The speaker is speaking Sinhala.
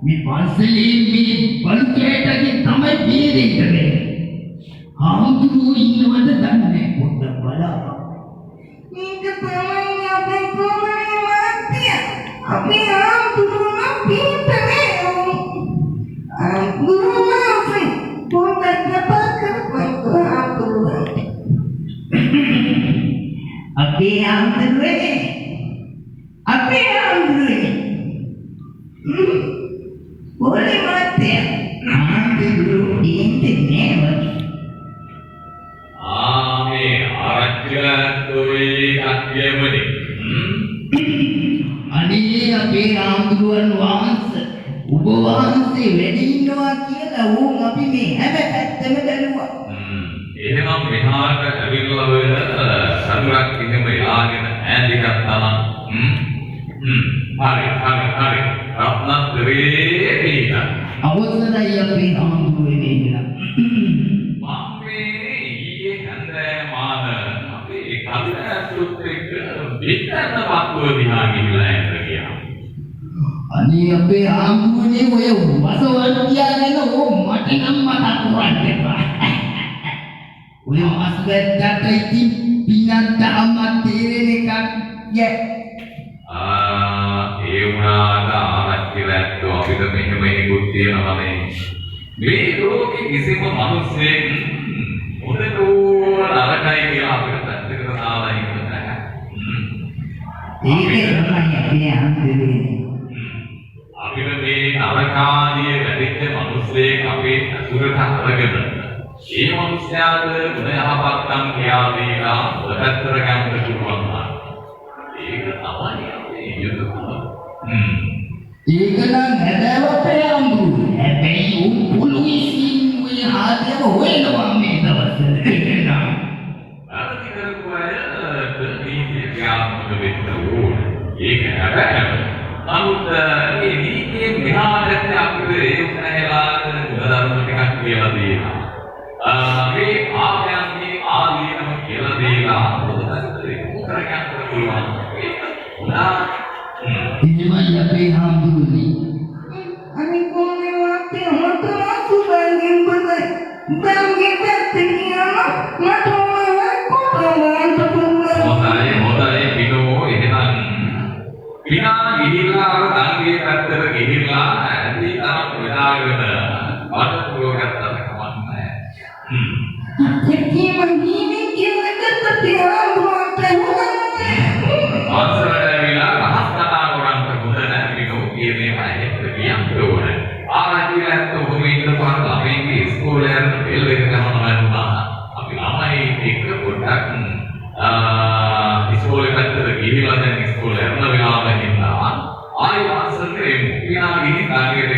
මේ පන්සලේ මේ බලුකේටගේ තමයි බේරෙන්නේ. ආමුදුරු ඉන්නවද දන්නේ පොඩ්ඩක් බලන්න. මේක තමයි අපේ කොමනේ මාත්‍ය. අපි ආමුදුරුම පිටනේ. ආමුදුරුම පොඩ්ඩක් කරපන් ආමුදුරුම. අපේ ආමුදුරුනේ. අපේ ආමුදුරුනේ. Boleh mati, nanti dulu internet. ආමේ ආරච්චිලන්තෝයි කක්ියමනේ. අනේ අපේ ආමුදුරුවන් වහන්සේ ඔබ වහන්සේ වැඩි ඉන්නවා කියලා ඕන් අපි මේ හැම පැත්තම බැලුවා. එහෙනම් මෙහාට ඇවිල්ලා ඔය සතුරක් එහෙම යාගෙන ඈඳිකක් තමන්. හරි. රත්නත්‍රේ පිට. අවසරයි අපේ ආමුදුරුවනේ කියලා. මාමේ ඊයේ හන්දෑ මාන අපේ කල්ලාසුත් එක්ක පිටන්න පත්ව දිහා ගිහිල්ලා ගියා. අනේ අපේ ආමුදුරුවනේ ඔය වසවර්තියා ගැන මට නම් මතක් කරන්න එපා. ඔය මාස්ටර්ට ඉතින් පිනත් අම්මා තේරෙන එකක් ය. ඒ වුණාට ආරච්චිලන්තෝ අපිට මෙහෙම හිකුත් තියෙනවා මේ ලෝකෙ කිසිම මිනිස්සෙක් මොකද නරකයි කියලා අපිට පැත්තකට දාලා ඉන්න නැහැ. ඒක තමයි අපේ ආමුදුරුනේ. අපිට මේ නරකාදිය වැඩිච්ච මිනිස්සෙක් අපේ අසුරට අරගෙන ඒ මිනිස්යාට ගුණ යහපත්කම් කියලා දීලා පැත්තට ගන්න පුළුවන්. ඒක තමයි අපේ යුතුයකම. ඒක නම් හැදෑවපේ ආමුදුරුවනේ. හැබැයි උන් පොලිසියෙන් ඔය ආදේව හොයනවා මේ දවස්වල. වැරදි කරපු අය නීතිය ක්‍රියාත්මක වෙන්න ඕනේ. ඒක හැබැයි නමුත් මේ නීතියෙන් මෙහාට අපිට ඒ උනහලා ධර්ම ටිකක් කියලා දෙනවා. මේ ආගමේ ආදීනම කියලා දෙලා කරගන්න පුළුවන්. එහෙමයි අපේ ආමුදුරුවනේ. අනේ කොමනේ මාත්‍ය මට සුබංගෙන් බදයි. බංගෙන් පැත්තකියම මට කොටවන්න පුළුවන්. හොඳයි පිනෝ එහෙනම් පිනා ගිහිල්ලා අර දංගේ පැත්තට ගිහිල්ලා ඇඳි තරම් වෙනාගෙන වඩපුව ගත්තා කමන්නේ. දෙකේ මංගීනේ කියනකට තියාගන්න ආසරණවිලා රහස් කතා කරන්න හොඳ නැහැ පිනෝ කියන්නේ මම කියන්න ඕනේ. ආරච්චිලන්ත ඔබ ඉන්න පාර ළමයින්ගේ ඉස්කෝලේ යන බෙල් එක ගමනවා. අපි ළමයි එක්ක පොඩ්ඩක් ඉස්කෝලේ පැත්තට ගිහිල්ලා දැන් ඉස්කෝලේ යන වෙලාවෙ ඉන්නවා. ආයි වාසල් කරේ පිනා ගිහින් ඩාගේට